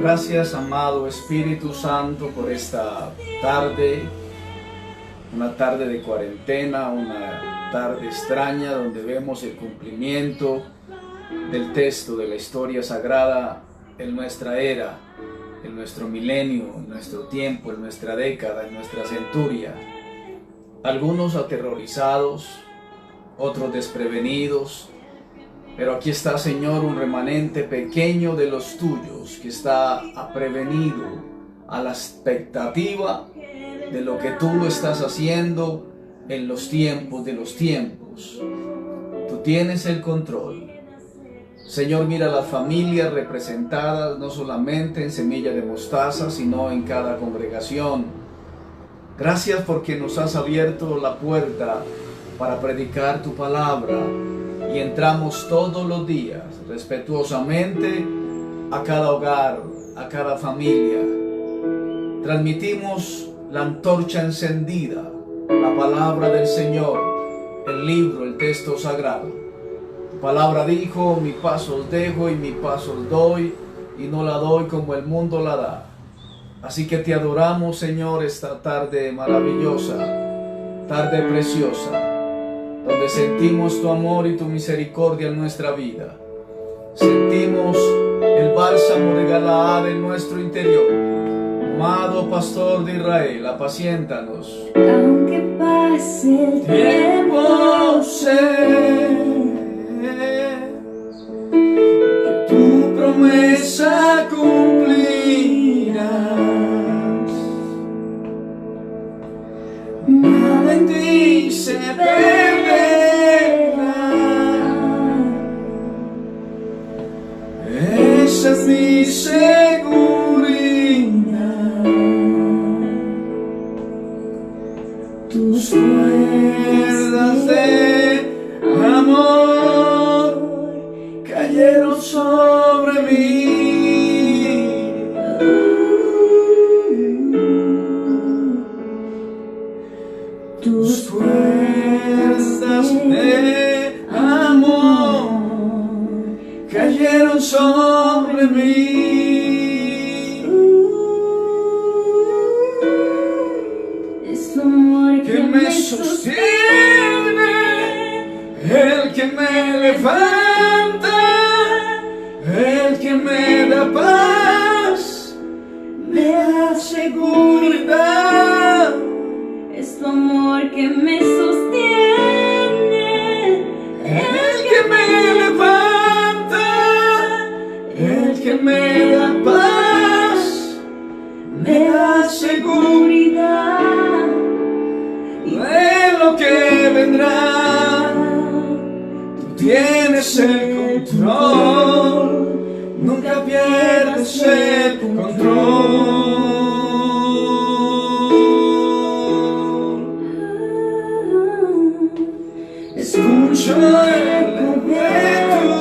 Gracias, amado Espíritu Santo, por esta tarde, una tarde de cuarentena, una tarde extraña donde vemos el cumplimiento del texto de la historia sagrada en nuestra era, en nuestro milenio, en nuestro tiempo, en nuestra década, en nuestra centuria. Algunos aterrorizados, otros desprevenidos, pero aquí está, Señor, un remanente pequeño de los tuyos que está prevenido a la expectativa de lo que tú estás haciendo en los tiempos de los tiempos. Tú tienes el control. Señor, mira las familias representadas no solamente en Semilla de Mostaza, sino en cada congregación. Gracias porque nos has abierto la puerta para predicar tu palabra. Y entramos todos los días, respetuosamente, a cada hogar, a cada familia. Transmitimos la antorcha encendida, la palabra del Señor, el libro, el texto sagrado. Tu palabra dijo: mi paz os dejo y mi paz os doy, y no la doy como el mundo la da. Así que te adoramos, Señor, esta tarde maravillosa, tarde preciosa, donde sentimos tu amor y tu misericordia en nuestra vida. Sentimos el bálsamo de Galaad en nuestro interior. Amado Pastor de Israel, apaciéntanos. Aunque pase el tiempo, sé que tu promesa cumplirás. Nada en ti se perderá. Esa es mi seguridad. Tus cuerdas de amor levanta, el que me da paz, me da seguridad. Es tu amor que me sostiene, El que me levanta, el que me da paz, me da seguridad de lo que vendrá. Tú tienes el control, nunca pierdes el control. Escucho el eco de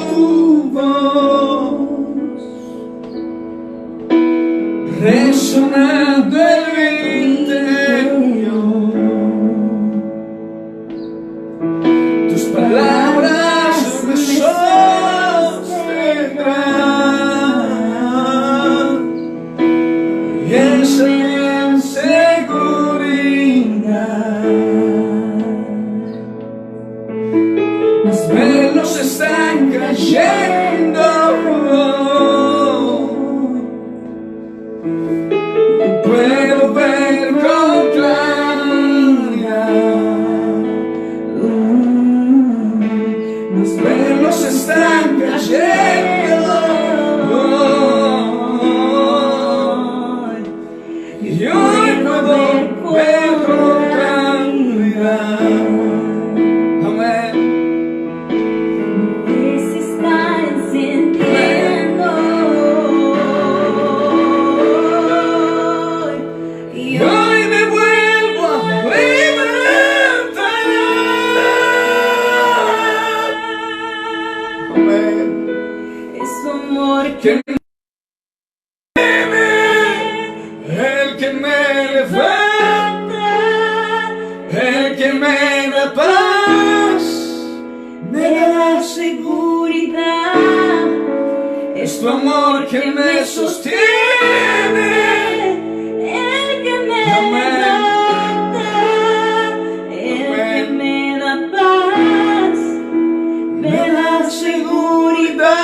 tu voz, resonando en mi interior. Tus palabras me sostendrán y esa es mi seguridad. Mis velos están cayendo, puedo ver con claridad. Mis velos están cayendo y hoy puedo ver con claridad. Amén. se está encendiendo. Y Y hoy me vuelvo a levantar. Amén. es tu amor Que el que me levanta, el que me da paz, me da seguridad. es tu amor que me sostiene. El que me Amén. levanta, el que me da paz, Me da seguridad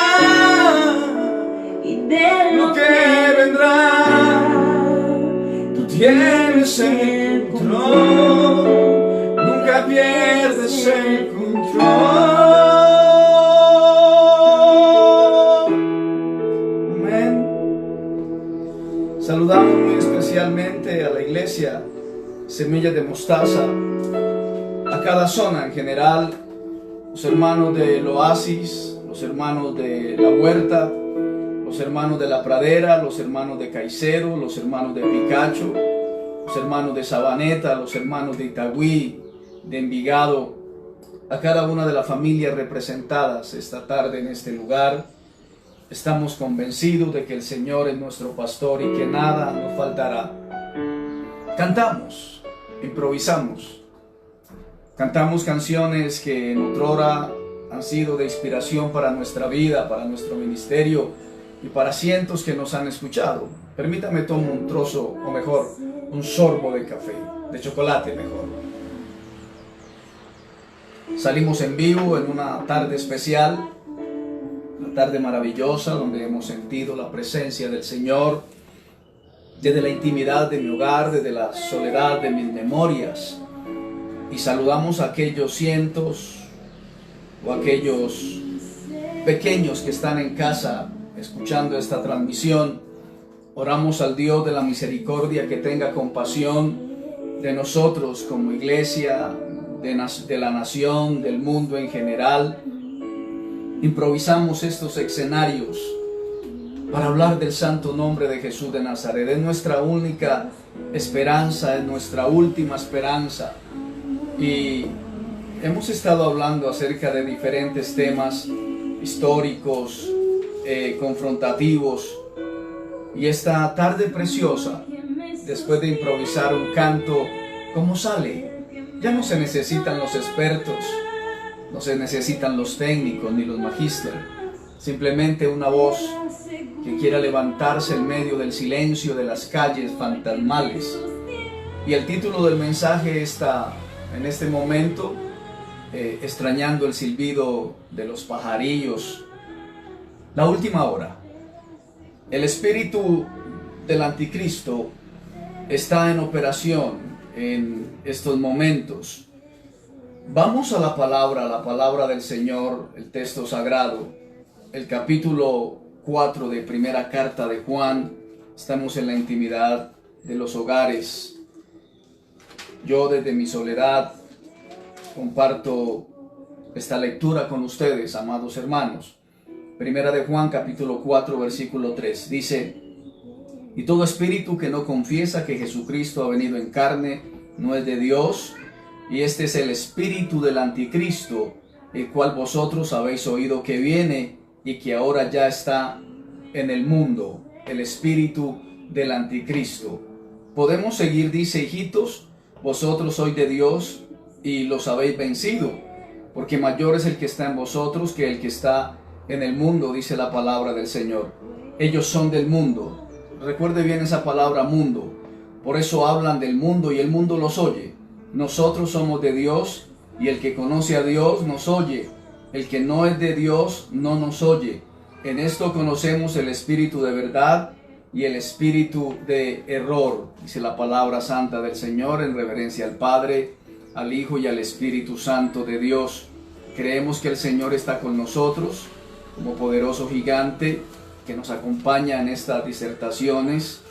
y de lo que vendrá. Tú tienes el control, nunca pierdes el control. Amén. Saludamos muy especialmente a la iglesia Semilla de Mostaza, a cada zona en general, los hermanos del Oasis, los hermanos de la Huerta, los hermanos de la Pradera, los hermanos de Caicedo, los hermanos de Picacho, los hermanos de Sabaneta, los hermanos de Itagüí, de Envigado, a cada una de las familias representadas esta tarde en este lugar. Estamos convencidos de que el Señor es nuestro pastor y que nada nos faltará. Cantamos, improvisamos, cantamos canciones que en otrora han sido de inspiración para nuestra vida, para nuestro ministerio y para cientos que nos han escuchado. Permítame tomar un trozo, o mejor, un sorbo de café, de chocolate mejor. Salimos en vivo en una tarde especial, una tarde maravillosa donde hemos sentido la presencia del Señor desde la intimidad de mi hogar, desde la soledad de mis memorias, y saludamos a aquellos cientos o aquellos pequeños que están en casa escuchando esta transmisión. Oramos al Dios de la misericordia que tenga compasión de nosotros como iglesia, de la nación, del mundo en general. Improvisamos estos escenarios para hablar del santo nombre de Jesús de Nazaret. Es nuestra única esperanza, es nuestra última esperanza. Y hemos estado hablando acerca de diferentes temas históricos, confrontativos. Y esta tarde preciosa, después de improvisar un canto, ¿cómo sale? Ya no se necesitan los expertos, no se necesitan los técnicos ni los magísteres. Simplemente una voz que quiera levantarse en medio del silencio de las calles fantasmales. Y el título del mensaje está en este momento: extrañando el silbido de los pajarillos. La última hora. El espíritu del anticristo está en operación en estos momentos. Vamos a la palabra del Señor, el texto sagrado, el capítulo 4 de primera carta de Juan. Estamos en la intimidad de los hogares. Yo desde mi soledad comparto esta lectura con ustedes, amados hermanos. Primera de Juan, capítulo 4, versículo 3. Dice: y todo espíritu que no confiesa que Jesucristo ha venido en carne no es de Dios, y este es el espíritu del anticristo, el cual vosotros habéis oído que viene y que ahora ya está en el mundo. El espíritu del anticristo. Podemos seguir, dice: hijitos, vosotros sois de Dios y los habéis vencido, porque mayor es el que está en vosotros que el que está en el mundo, dice la palabra del Señor. Ellos son del mundo. Recuerde bien esa palabra mundo. Por eso hablan del mundo y el mundo los oye. Nosotros somos de Dios y el que conoce a Dios nos oye. El que no es de Dios no nos oye. En esto conocemos el espíritu de verdad y el espíritu de error, dice la palabra santa del Señor, en reverencia al Padre, al Hijo y al Espíritu Santo de Dios. Creemos que el Señor está con nosotros como poderoso gigante que nos acompaña en estas disertaciones.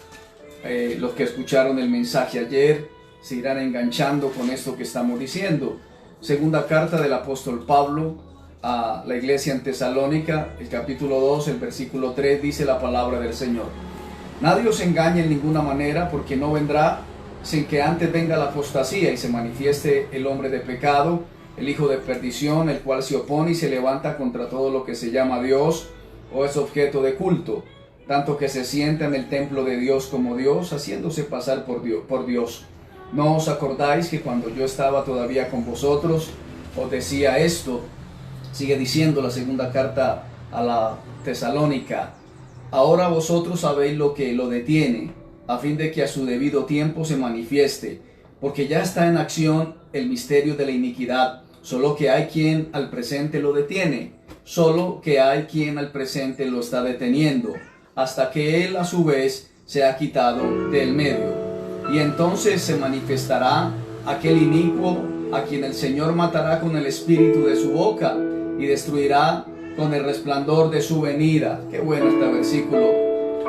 Los que escucharon el mensaje ayer se irán enganchando con esto que estamos diciendo. Segunda carta del apóstol Pablo a la iglesia en Tesalónica, el capítulo 2, el versículo 3, dice la palabra del Señor: nadie os engañe en ninguna manera, porque no vendrá sin que antes venga la apostasía y se manifieste el hombre de pecado, el hijo de perdición, el cual se opone y se levanta contra todo lo que se llama Dios o es objeto de culto, tanto que se sienta en el templo de Dios como Dios, haciéndose pasar por Dios. ¿No os acordáis que cuando yo estaba todavía con vosotros os decía esto? Sigue diciendo la segunda carta a la Tesalónica: ahora vosotros sabéis lo que lo detiene, a fin de que a su debido tiempo se manifieste, porque ya está en acción el misterio de la iniquidad, solo que hay quien al presente lo detiene, solo que hay quien al presente lo está deteniendo, hasta que él a su vez se ha quitado del medio. Y entonces se manifestará aquel inicuo a quien el Señor matará con el espíritu de su boca y destruirá con el resplandor de su venida. Qué bueno este versículo.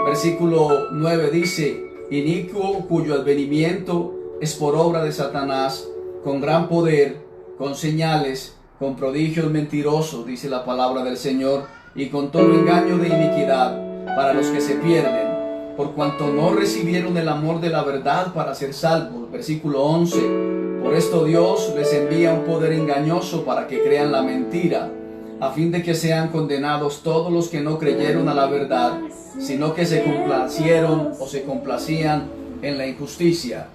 Versículo 9 dice: inicuo cuyo advenimiento es por obra de Satanás, con gran poder, con señales, con prodigios mentirosos, dice la palabra del Señor, y con todo engaño de iniquidad para los que se pierden, por cuanto no recibieron el amor de la verdad para ser salvos. Versículo 11: por esto Dios les envía un poder engañoso para que crean la mentira, a fin de que sean condenados todos los que no creyeron a la verdad, sino que se complacieron o se complacían en la injusticia.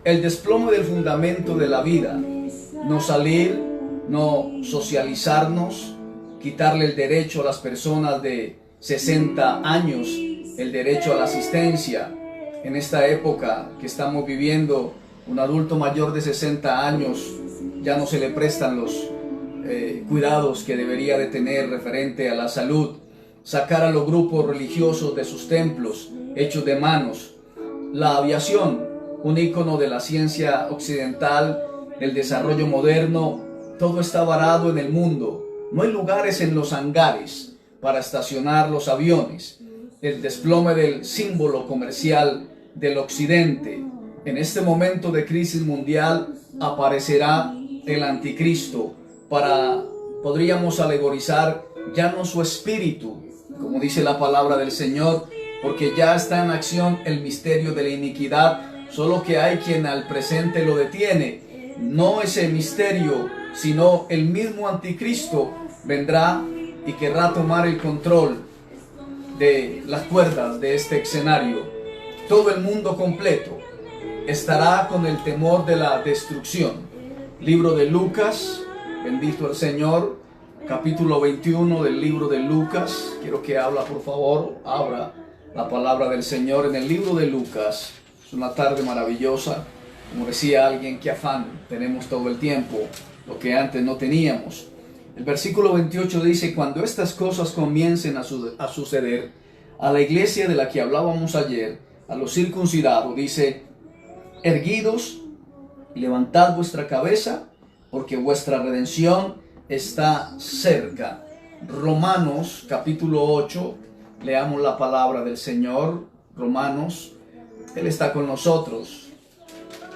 El desplome del fundamento de la vida: no salir, no socializarnos, quitarle el derecho a las personas de 60 años, el derecho a la asistencia. En esta época que estamos viviendo, un adulto mayor de 60 años ya no se le prestan los cuidados que debería de tener referente a la salud. Sacar a los grupos religiosos de sus templos hechos de manos. La aviación, un ícono de la ciencia occidental, del desarrollo moderno, todo está varado en el mundo. No hay lugares en los hangares para estacionar los aviones. El desplome del símbolo comercial del occidente. En este momento de crisis mundial aparecerá el anticristo podríamos alegorizar ya no su espíritu, como dice la palabra del Señor, porque ya está en acción el misterio de la iniquidad, solo que hay quien al presente lo detiene. No ese misterio, sino el mismo anticristo vendrá y querrá tomar el control de las cuerdas de este escenario. Todo el mundo completo estará con el temor de la destrucción. Libro de Lucas, bendito el Señor, capítulo 21 del libro de Lucas. Quiero que abra la palabra del Señor en el libro de Lucas. Es una tarde maravillosa. Como decía alguien, qué afán tenemos todo el tiempo. lo que antes no teníamos. El versículo 28 dice: cuando estas cosas comiencen a suceder, a la iglesia de la que hablábamos ayer, a los circuncidados, dice: erguidos, levantad vuestra cabeza, porque vuestra redención está cerca. Romanos capítulo 8, leamos la palabra del Señor. Romanos, Él está con nosotros.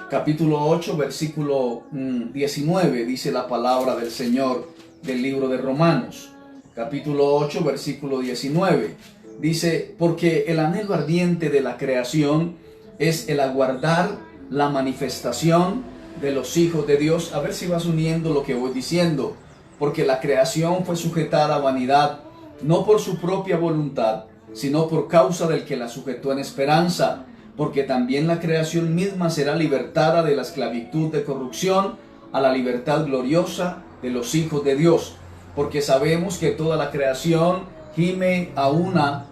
Capítulo 8, versículo 19, dice la palabra del Señor del libro de Romanos. Capítulo 8, versículo 19. Dice: porque el anhelo ardiente de la creación es el aguardar la manifestación de los hijos de Dios. A ver si vas uniendo lo que voy diciendo. Porque la creación fue sujetada a vanidad, no por su propia voluntad, sino por causa del que la sujetó en esperanza. Porque también la creación misma será libertada de la esclavitud de corrupción a la libertad gloriosa de los hijos de Dios. Porque sabemos que toda la creación gime a una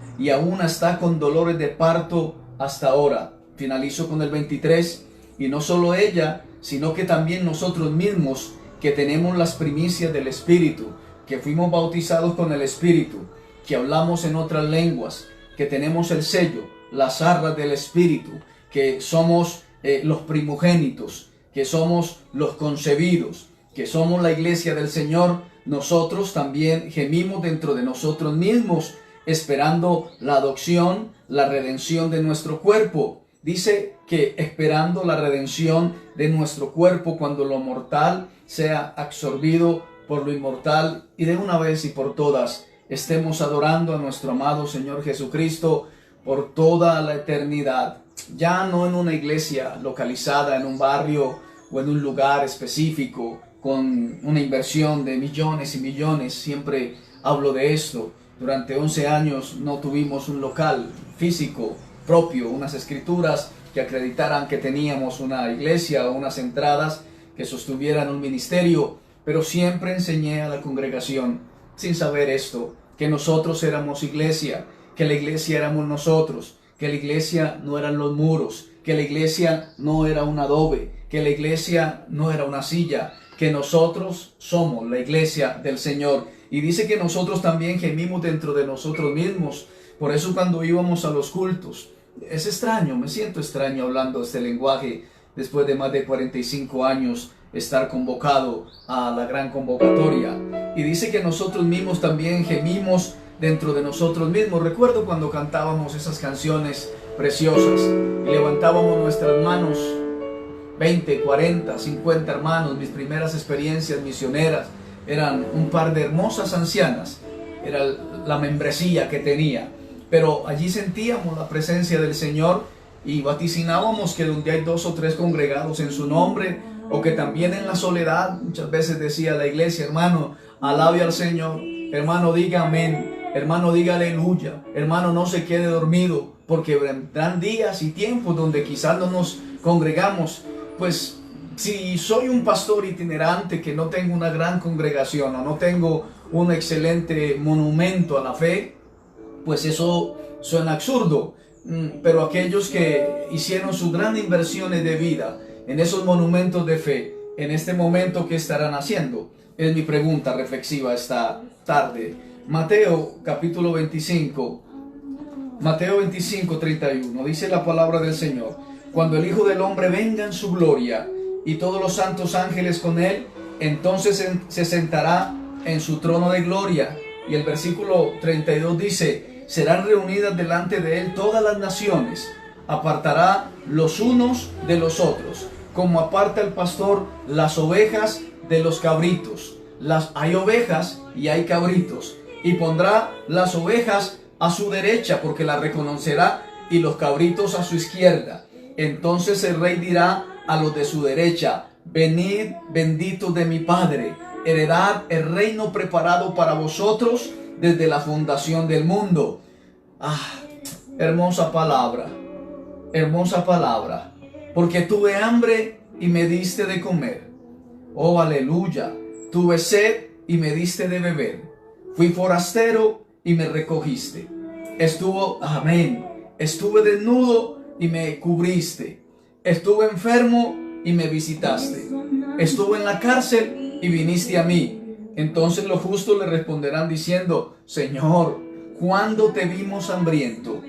está con dolores de parto hasta ahora. Finalizo con el 23. Y no solo ella, sino que también nosotros mismos, que tenemos las primicias del Espíritu, que fuimos bautizados con el Espíritu, que hablamos en otras lenguas, que tenemos el sello, las arras del Espíritu, que somos los primogénitos, que somos los concebidos, que somos la iglesia del Señor. Nosotros también gemimos dentro de nosotros mismos, esperando la adopción, la redención de nuestro cuerpo. Dice que esperando la redención de nuestro cuerpo, cuando lo mortal sea absorbido por lo inmortal, y de una vez y por todas estemos adorando a nuestro amado Señor Jesucristo por toda la eternidad. Ya no en una iglesia localizada en un barrio o en un lugar específico con una inversión de millones y millones. Siempre hablo de esto. Durante 11 años no tuvimos un local físico propio, unas escrituras que acreditaran que teníamos una iglesia o unas entradas que sostuvieran un ministerio, pero siempre enseñé a la congregación, sin saber esto, que nosotros éramos iglesia, que la iglesia éramos nosotros, que la iglesia no eran los muros, que la iglesia no era un adobe, que la iglesia no era una silla, que nosotros somos la iglesia del Señor. Y dice que nosotros también gemimos dentro de nosotros mismos. Por eso cuando íbamos a los cultos, es extraño, me siento extraño hablando este lenguaje después de más de 45 años estar convocado a la gran convocatoria. Y dice que nosotros mismos también gemimos dentro de nosotros mismos. Recuerdo cuando cantábamos esas canciones preciosas y levantábamos nuestras manos, 20, 40, 50 hermanos. Mis primeras experiencias misioneras eran un par de hermosas ancianas, era la membresía que tenía, pero allí sentíamos la presencia del Señor y vaticinábamos que donde hay 2 o 3 congregados en su nombre, o que también en la soledad, muchas veces decía la iglesia: hermano, alabe al Señor, hermano, diga amén, hermano, diga aleluya, hermano, no se quede dormido, porque vendrán días y tiempos donde quizás no nos congregamos. Pues si soy un pastor itinerante que no tengo una gran congregación o no tengo un excelente monumento a la fe, pues eso suena absurdo. Pero aquellos que hicieron sus grandes inversiones de vida en esos monumentos de fe, en este momento, ¿qué estarán haciendo? Es mi pregunta reflexiva esta tarde. Mateo capítulo 25, Mateo 25, 31, dice la palabra del Señor: cuando el Hijo del Hombre venga en su gloria y todos los santos ángeles con él, entonces se sentará en su trono de gloria. Y el versículo 32 dice: serán reunidas delante de él todas las naciones, apartará los unos de los otros, como aparta el pastor las ovejas de los cabritos. Hay ovejas y hay cabritos, y pondrá las ovejas a su derecha, porque las reconocerá, y los cabritos a su izquierda. Entonces el rey dirá a los de su derecha: venid, benditos de mi Padre, heredad el reino preparado para vosotros desde la fundación del mundo. Hermosa palabra, porque tuve hambre y me diste de comer. Oh, aleluya. Tuve sed y me diste de beber. Fui forastero y me recogiste. Estuve desnudo y me cubriste. Estuve enfermo y me visitaste. Estuve en la cárcel y viniste a mí. Entonces los justos le responderán diciendo: Señor, ¿cuándo te vimos hambriento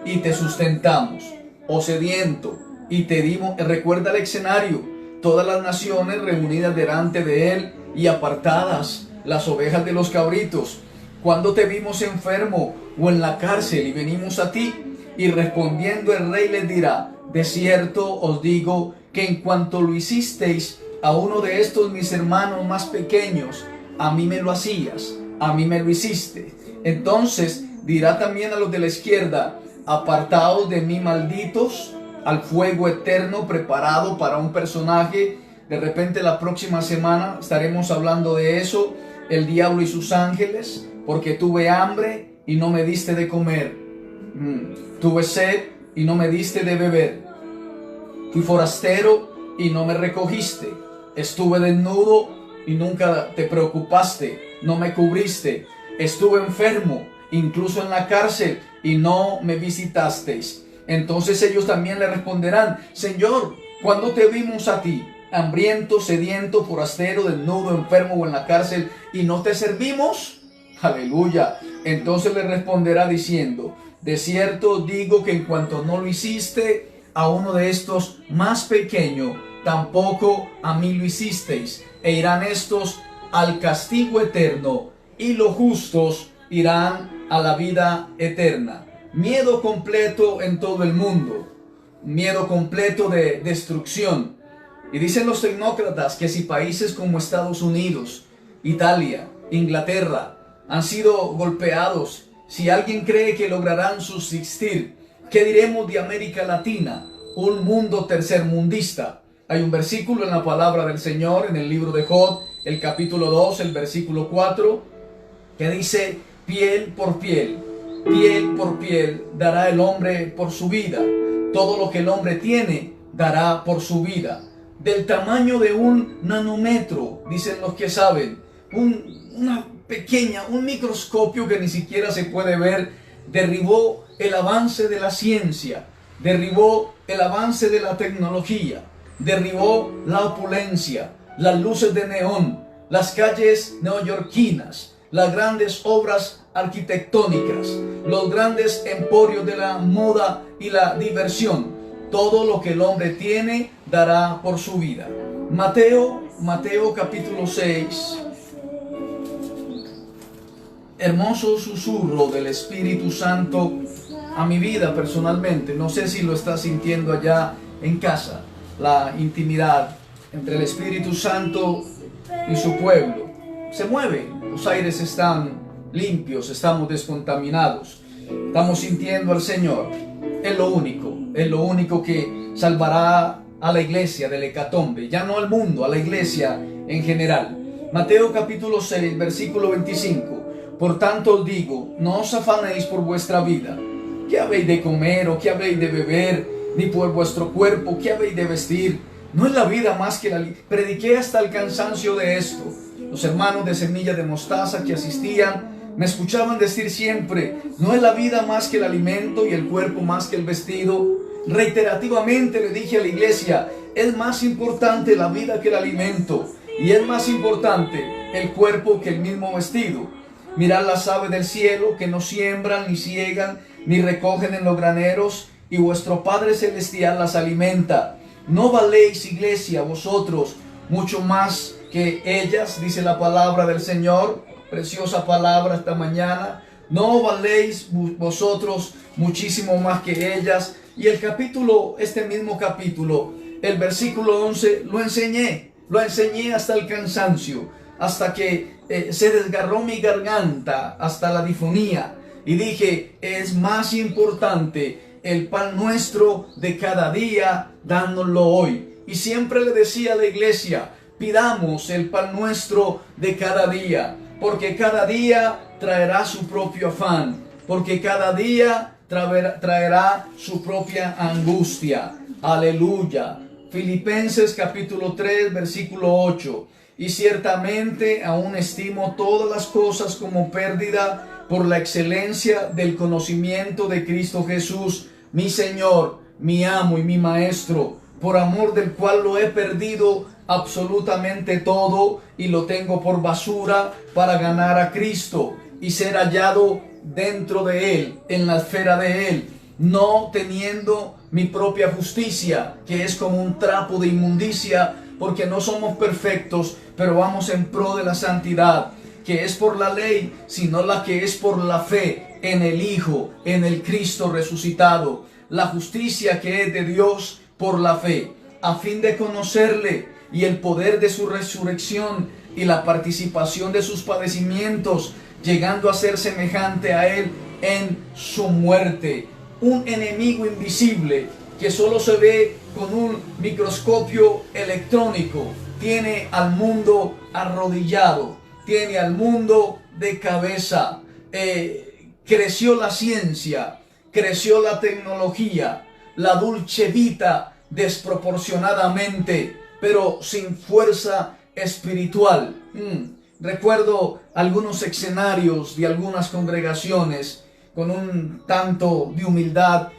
y te sustentamos, o sediento y te dimos? Recuerda el escenario: todas las naciones reunidas delante de él y apartadas las ovejas de los cabritos. ¿Cuándo te vimos enfermo o en la cárcel y venimos a ti? Y respondiendo el rey les dirá: de cierto os digo que en cuanto lo hicisteis a uno de estos mis hermanos más pequeños, a mí me lo hacías, a mí me lo hiciste. Entonces dirá también a los de la izquierda: apartaos de mí, malditos, al fuego eterno preparado para un personaje. De repente la próxima semana estaremos hablando de eso: el diablo y sus ángeles. Porque tuve hambre y no me diste de comer, tuve sed y no me diste de beber, fui forastero y no me recogiste, estuve desnudo y nunca te preocupaste, no me cubriste, estuve enfermo, incluso en la cárcel, y no me visitasteis. Entonces ellos también le responderán: Señor, ¿cuándo te vimos a ti, hambriento, sediento, forastero, desnudo, enfermo o en la cárcel, y no te servimos? Aleluya. Entonces le responderá diciendo: de cierto digo que en cuanto no lo hiciste a uno de estos más pequeños, tampoco a mí lo hicisteis. E irán estos al castigo eterno, y los justos irán a la vida eterna. Miedo completo en todo el mundo, miedo completo de destrucción. Y dicen los tecnócratas que si países como Estados Unidos, Italia, Inglaterra han sido golpeados, si alguien cree que lograrán subsistir, ¿qué diremos de América Latina? Un mundo tercermundista. Hay un versículo en la palabra del Señor en el libro de Job, el capítulo 2, el versículo 4, que dice: piel por piel dará el hombre por su vida. Todo lo que el hombre tiene dará por su vida. Del tamaño de un nanómetro, dicen los que saben, una pequeña, un microscopio que ni siquiera se puede ver, derribó el avance de la ciencia, derribó el avance de la tecnología, derribó la opulencia, las luces de neón, las calles neoyorquinas, las grandes obras arquitectónicas, los grandes emporios de la moda y la diversión. Todo lo que el hombre tiene dará por su vida. Mateo capítulo 6. Hermoso susurro del Espíritu Santo a mi vida personalmente. No sé si lo estás sintiendo allá en casa. La intimidad entre el Espíritu Santo y su pueblo se mueve. Los aires están limpios, estamos descontaminados. Estamos sintiendo al Señor. Es lo único que salvará a la iglesia del hecatombe. Ya no al mundo, a la iglesia en general. Mateo capítulo 6, versículo 25. Por tanto os digo, no os afanéis por vuestra vida, qué habéis de comer o qué habéis de beber, ni por vuestro cuerpo, qué habéis de vestir. No es la vida más que la... Prediqué hasta el cansancio de esto. Los hermanos de Semilla de Mostaza que asistían me escuchaban decir siempre: no es la vida más que el alimento y el cuerpo más que el vestido. Reiterativamente le dije a la iglesia: es más importante la vida que el alimento, y es más importante el cuerpo que el mismo vestido. Mirad las aves del cielo, que no siembran, ni ciegan, ni recogen en los graneros, y vuestro Padre Celestial las alimenta. ¿No valéis, iglesia, vosotros mucho más que ellas? Dice la palabra del Señor. Preciosa palabra esta mañana. ¿No valéis vosotros muchísimo más que ellas? Y este mismo capítulo, el versículo 11, lo enseñé hasta el cansancio, hasta que se desgarró mi garganta, hasta la difonía, y dije: es más importante el pan nuestro de cada día, dándolo hoy. Y siempre le decía a la iglesia: pidamos el pan nuestro de cada día, porque cada día traerá su propio afán, porque cada día traerá su propia angustia. Aleluya. Filipenses capítulo 3, versículo 8. Y ciertamente aún estimo todas las cosas como pérdida por la excelencia del conocimiento de Cristo Jesús, mi Señor, mi amo y mi Maestro, por amor del cual lo he perdido absolutamente todo y lo tengo por basura para ganar a Cristo y ser hallado dentro de Él, en la esfera de Él, no teniendo mi propia justicia, que es como un trapo de inmundicia, porque no somos perfectos, pero vamos en pro de la santidad, que es por la ley, sino la que es por la fe en el Hijo, en el Cristo resucitado, la justicia que es de Dios por la fe, a fin de conocerle y el poder de su resurrección y la participación de sus padecimientos, llegando a ser semejante a Él en su muerte. Un enemigo invisible que solo se ve con un microscopio electrónico, tiene al mundo arrodillado, tiene al mundo de cabeza. Creció la ciencia, creció la tecnología, la dolce vita desproporcionadamente, pero sin fuerza espiritual. Recuerdo algunos escenarios de algunas congregaciones con un tanto de humildad,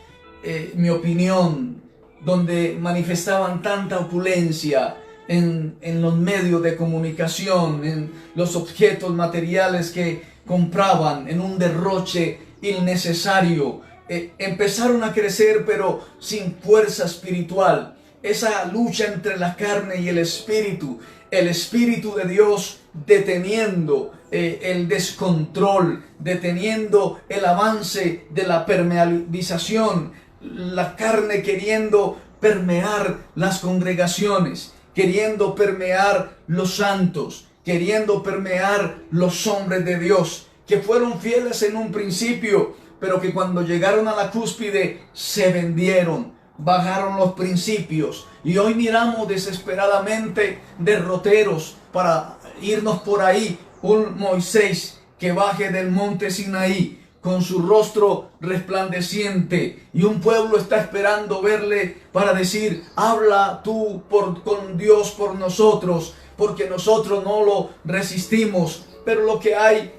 mi opinión, donde manifestaban tanta opulencia en los medios de comunicación, en los objetos materiales que compraban en un derroche innecesario. Empezaron a crecer pero sin fuerza espiritual. Esa lucha entre la carne y el Espíritu de Dios deteniendo el descontrol, deteniendo el avance de la permeabilización, la carne queriendo permear las congregaciones, queriendo permear los santos, queriendo permear los hombres de Dios, que fueron fieles en un principio, pero que cuando llegaron a la cúspide se vendieron, bajaron los principios, y hoy miramos desesperadamente derroteros para irnos por ahí, un Moisés que baje del monte Sinaí con su rostro resplandeciente, y un pueblo está esperando verle para decir: habla tú con Dios por nosotros, porque nosotros no lo resistimos. Pero lo que hay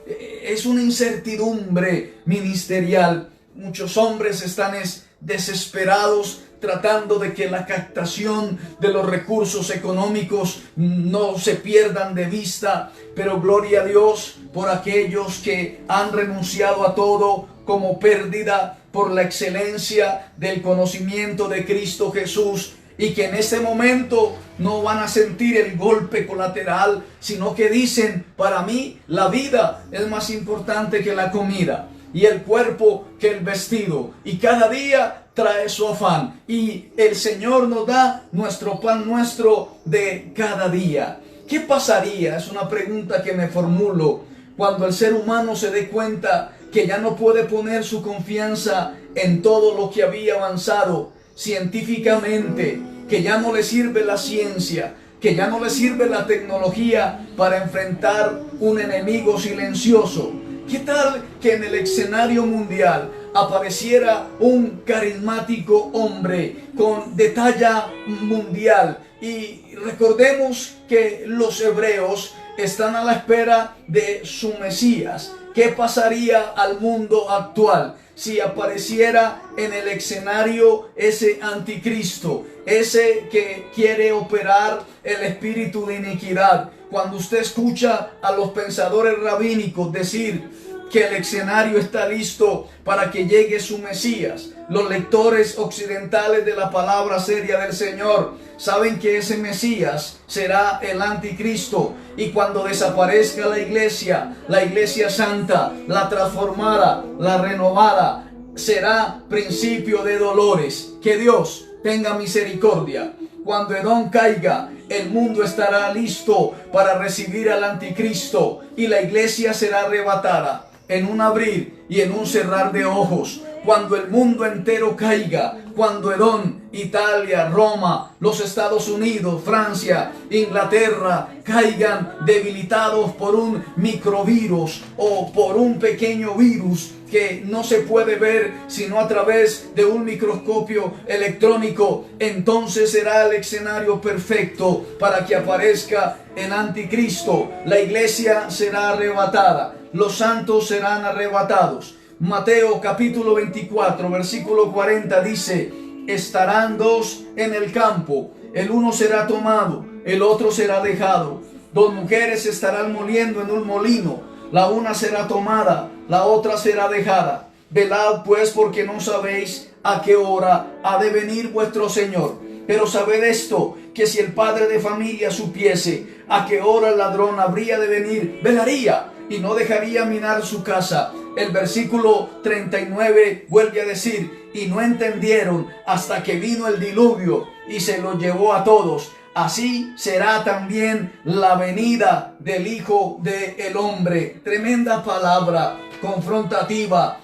es una incertidumbre ministerial. Muchos hombres están desesperados, tratando de que la captación de los recursos económicos no se pierdan de vista, pero gloria a Dios por aquellos que han renunciado a todo como pérdida por la excelencia del conocimiento de Cristo Jesús, y que en este momento no van a sentir el golpe colateral, sino que dicen: para mí la vida es más importante que la comida, y el cuerpo que el vestido, y cada día trae su afán, y el Señor nos da nuestro pan nuestro de cada día. ¿Qué pasaría? Es una pregunta que me formulo, cuando el ser humano se dé cuenta que ya no puede poner su confianza en todo lo que había avanzado científicamente, que ya no le sirve la ciencia, que ya no le sirve la tecnología para enfrentar un enemigo silencioso. ¿Qué tal que en el escenario mundial apareciera un carismático hombre de talla mundial? Y recordemos que los hebreos están a la espera de su Mesías. ¿Qué pasaría al mundo actual si apareciera en el escenario ese anticristo, ese que quiere operar el espíritu de iniquidad? Cuando usted escucha a los pensadores rabínicos decir que el escenario está listo para que llegue su Mesías, los lectores occidentales de la palabra seria del Señor saben que ese Mesías será el anticristo, y cuando desaparezca la iglesia santa, la transformada, la renovada, será principio de dolores. Que Dios tenga misericordia. Cuando Edom caiga, el mundo estará listo para recibir al anticristo, y la iglesia será arrebatada en un abrir y en un cerrar de ojos. Cuando el mundo entero caiga, cuando Edom, Italia, Roma, los Estados Unidos, Francia, Inglaterra caigan debilitados por un microvirus o por un pequeño virus que no se puede ver sino a través de un microscopio electrónico, entonces será el escenario perfecto para que aparezca el anticristo. La iglesia será arrebatada, los santos serán arrebatados. Mateo capítulo 24 versículo 40 dice: estarán dos en el campo, el uno será tomado, el otro será dejado. Dos mujeres estarán moliendo en un molino, la una será tomada, la otra será dejada. Velad pues, porque no sabéis a qué hora ha de venir vuestro Señor. Pero sabed esto, que si el padre de familia supiese a qué hora el ladrón habría de venir, velaría y no dejaría minar su casa. El versículo 39 vuelve a decir: y no entendieron hasta que vino el diluvio y se los llevó a todos. Así será también la venida del Hijo del Hombre. Tremenda palabra confrontativa.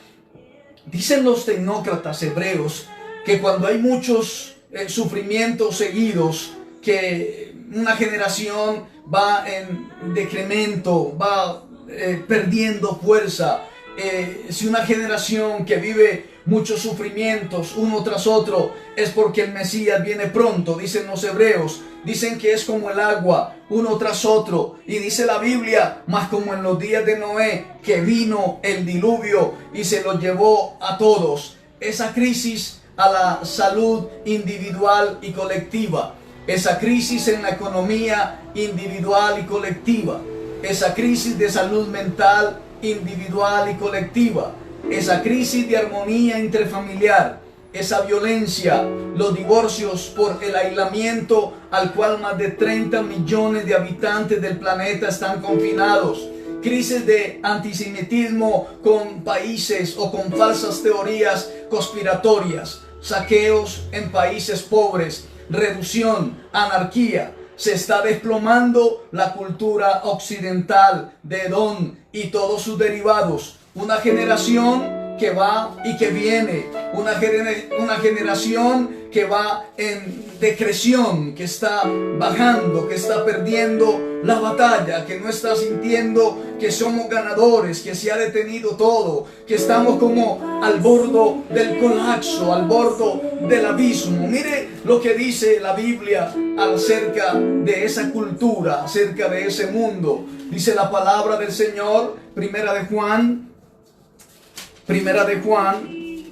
Dicen los tecnócratas hebreos que cuando hay muchos sufrimientos seguidos, que una generación va en decremento, va perdiendo fuerza. Si una generación que vive muchos sufrimientos uno tras otro, es porque el Mesías viene pronto, dicen los hebreos. Dicen que es como el agua, uno tras otro. Y dice la Biblia, más como en los días de Noé, que vino el diluvio y se los llevó a todos. Esa crisis a la salud individual y colectiva. Esa crisis en la economía individual y colectiva. Esa crisis de salud mental individual y colectiva. Esa crisis de armonía interfamiliar. Esa violencia, los divorcios por el aislamiento al cual más de 30 millones de habitantes del planeta están confinados. Crisis de antisemitismo con países o con falsas teorías conspiratorias. Saqueos en países pobres. Reducción, anarquía. Se está desplomando la cultura occidental de Edom y todos sus derivados. Una generación que va y que viene, una generación que va en decreción, que está bajando, que está perdiendo la batalla, que no está sintiendo que somos ganadores, que se ha detenido todo, que estamos como al borde del colapso, al borde del abismo. Mire lo que dice la Biblia acerca de esa cultura, acerca de ese mundo. Dice la palabra del Señor, Primera de Juan,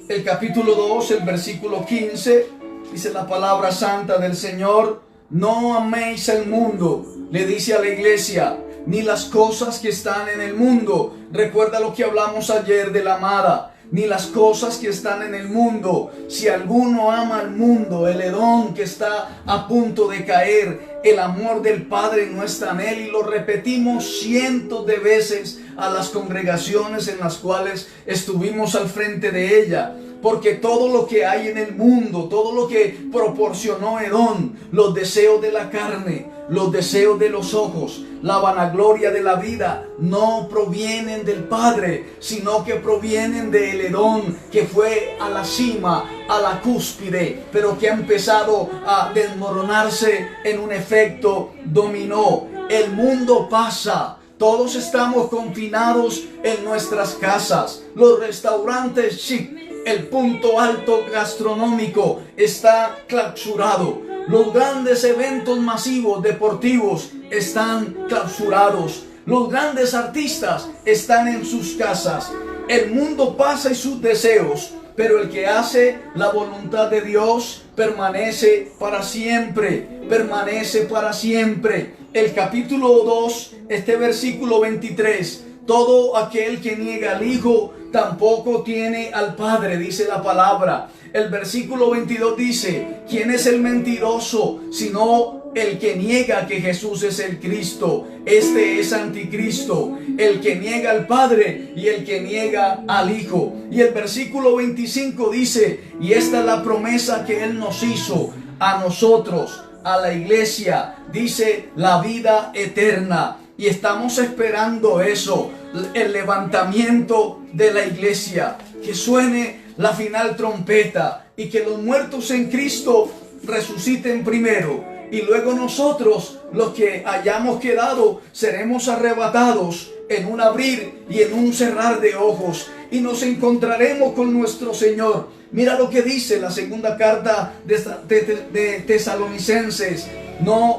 el capítulo 2, el versículo 15, dice la palabra santa del Señor: no améis el mundo, le dice a la iglesia, ni las cosas que están en el mundo. Recuerda lo que hablamos ayer de la amada, ni las cosas que están en el mundo. Si alguno ama al mundo, el Edom que está a punto de caer, el amor del Padre no está en él. Y lo repetimos cientos de veces a las congregaciones en las cuales estuvimos al frente de ella. Porque todo lo que hay en el mundo, todo lo que proporcionó Edom, los deseos de la carne, los deseos de los ojos, la vanagloria de la vida, no provienen del Padre, sino que provienen del Edom, que fue a la cima, a la cúspide, pero que ha empezado a desmoronarse en un efecto dominó. El mundo pasa. Todos estamos confinados en nuestras casas. Los restaurantes chic, el punto alto gastronómico está clausurado. Los grandes eventos masivos deportivos están clausurados. Los grandes artistas están en sus casas. El mundo pasa y sus deseos, pero el que hace la voluntad de Dios permanece para siempre. Permanece para siempre. El capítulo 2, este versículo 23. Todo aquel que niega al Hijo tampoco tiene al Padre, dice la palabra. El versículo 22 dice: ¿quién es el mentiroso sino el que niega que Jesús es el Cristo? Este es anticristo, el que niega al Padre y el que niega al Hijo. Y el versículo 25 dice: y esta es la promesa que Él nos hizo a nosotros, a la iglesia, dice, la vida eterna. Y estamos esperando eso, el levantamiento de la iglesia, que suene la final trompeta y que los muertos en Cristo resuciten primero, y luego nosotros, los que hayamos quedado, seremos arrebatados en un abrir y en un cerrar de ojos, y nos encontraremos con nuestro Señor. Mira lo que dice la segunda carta de Tesalonicenses,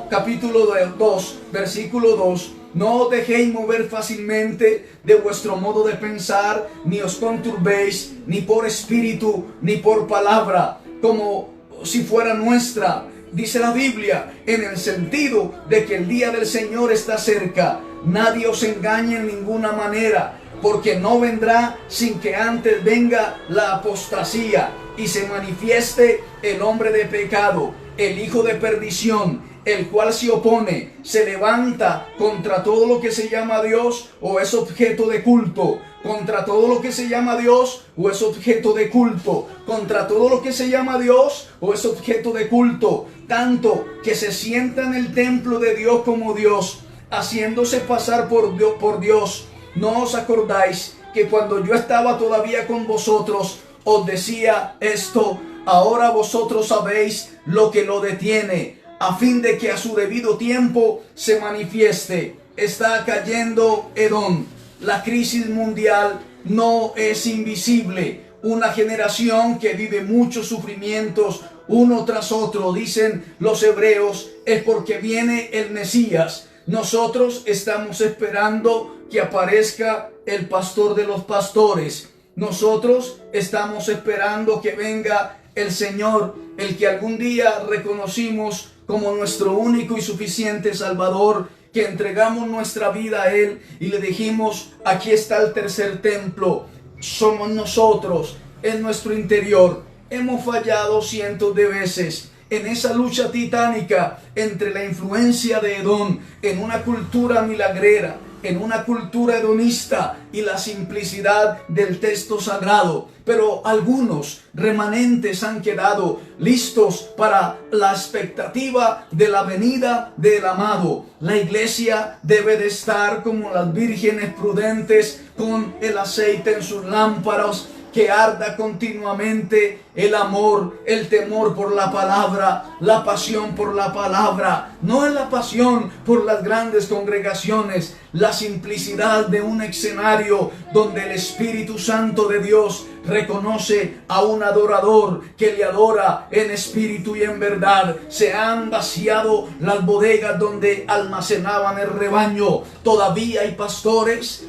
capítulo 2, versículo 2. No os dejéis mover fácilmente de vuestro modo de pensar, ni os conturbéis, ni por espíritu, ni por palabra, como si fuera nuestra, dice la Biblia, en el sentido de que el día del Señor está cerca. Nadie os engañe en ninguna manera, porque no vendrá sin que antes venga la apostasía y se manifieste el hombre de pecado, el hijo de perdición, el cual se opone, se levanta contra todo lo que se llama Dios o es objeto de culto, contra todo lo que se llama Dios o es objeto de culto, contra todo lo que se llama Dios o es objeto de culto, tanto que se sienta en el templo de Dios como Dios, haciéndose pasar por Dios. ¿No os acordáis que cuando yo estaba todavía con vosotros os decía esto? Ahora vosotros sabéis lo que lo detiene, a fin de que a su debido tiempo se manifieste. Está cayendo Edom. La crisis mundial no es invisible. Una generación que vive muchos sufrimientos uno tras otro, dicen los hebreos, es porque viene el Mesías. Nosotros estamos esperando que aparezca el pastor de los pastores. Nosotros estamos esperando que venga el Señor, el que algún día reconocimos como nuestro único y suficiente Salvador, que entregamos nuestra vida a Él y le dijimos: aquí está el tercer templo. Somos nosotros, en nuestro interior. Hemos fallado cientos de veces en esa lucha titánica entre la influencia de Edom en una cultura milagrera, en una cultura hedonista y la simplicidad del texto sagrado. Pero algunos remanentes han quedado listos para la expectativa de la venida del amado. La iglesia debe de estar como las vírgenes prudentes con el aceite en sus lámparas, que arda continuamente el amor, el temor por la palabra, la pasión por la palabra. No es la pasión por las grandes congregaciones, la simplicidad de un escenario donde el Espíritu Santo de Dios reconoce a un adorador que le adora en espíritu y en verdad. Se han vaciado las bodegas donde almacenaban el rebaño. Todavía hay pastores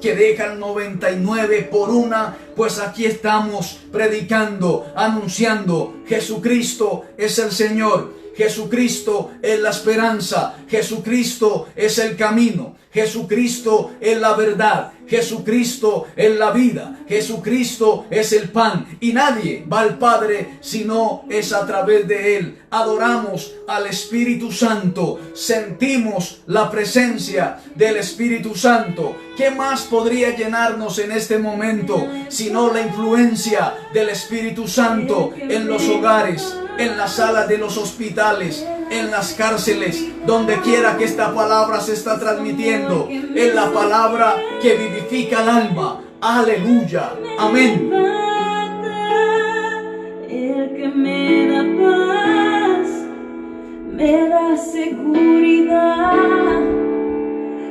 que dejan 99 por una. Pues aquí estamos predicando, anunciando: Jesucristo es el Señor, Jesucristo es la esperanza, Jesucristo es el camino, Jesucristo es la verdad, Jesucristo es la vida, Jesucristo es el pan, y nadie va al Padre si no es a través de Él. Adoramos al Espíritu Santo, sentimos la presencia del Espíritu Santo. ¿Qué más podría llenarnos en este momento sino la influencia del Espíritu Santo en los hogares, en las salas de los hospitales, en las cárceles, donde quiera que esta palabra se está transmitiendo? Es la palabra que vivifica el alma. Aleluya, amén. El que me da paz, me da seguridad,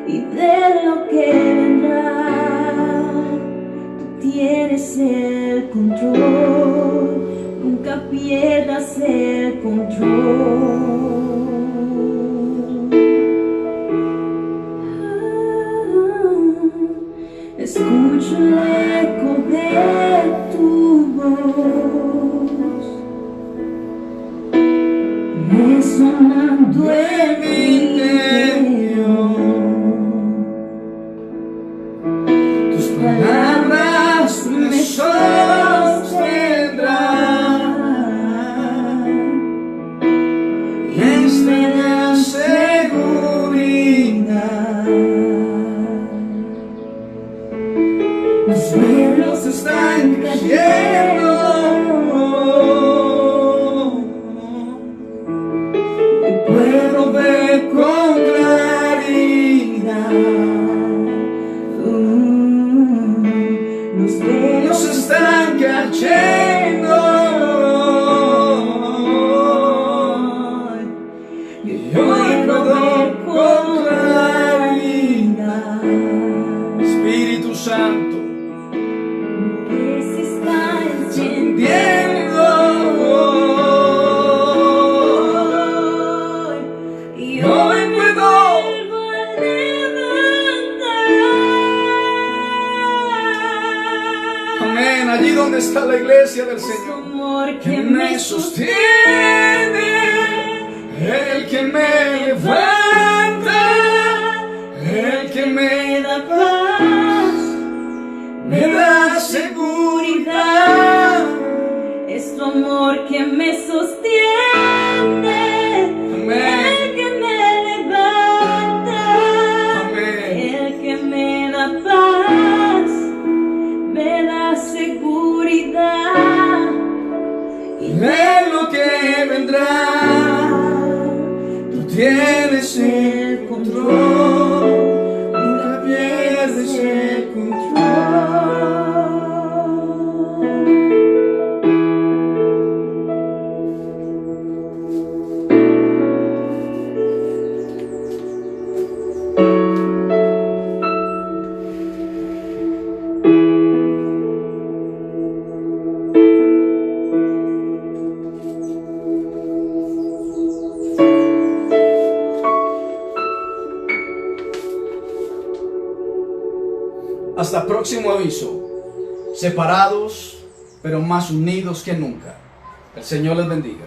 y de lo que vendrá, tú tienes el control. Nunca pierdas el control. Escucho el eco de tu voz, resonando en mi interior. Tus palabras me sostendrán. Están cayendo, puedo ver con claridad. Los velos están cayendo, y hoy puedo ver con claridad. Espíritu Santo, amén. allí donde está la iglesia del Señor, Que me sostiene. me levanta, el que me da paz, me da seguridad. Es tu amor que me sostiene, Amén. el que me levanta, Amén. el que me da paz, me da seguridad. Y de lo que vendrá, tú tienes el control, nunca pierdes el control. Hasta próximo aviso. Separados, pero más unidos que nunca. El Señor les bendiga.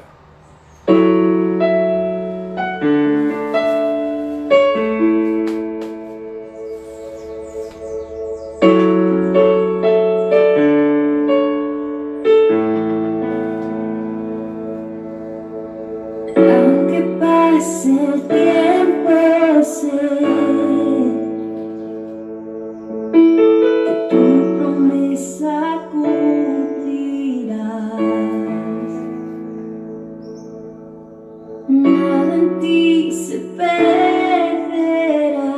Aunque pase el tiempo, sé que tu promesa cumplirás. Nada en ti se perderá.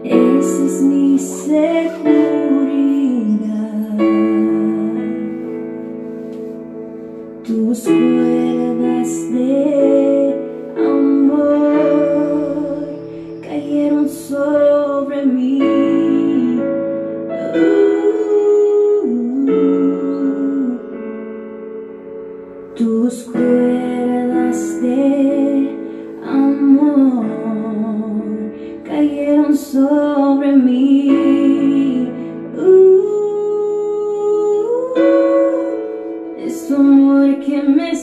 Esa es mi seguridad. Tus cuerdas de amor cayeron sobre mí. Tus cuerdas de amor cayeron sobre mí. Es tu amor que me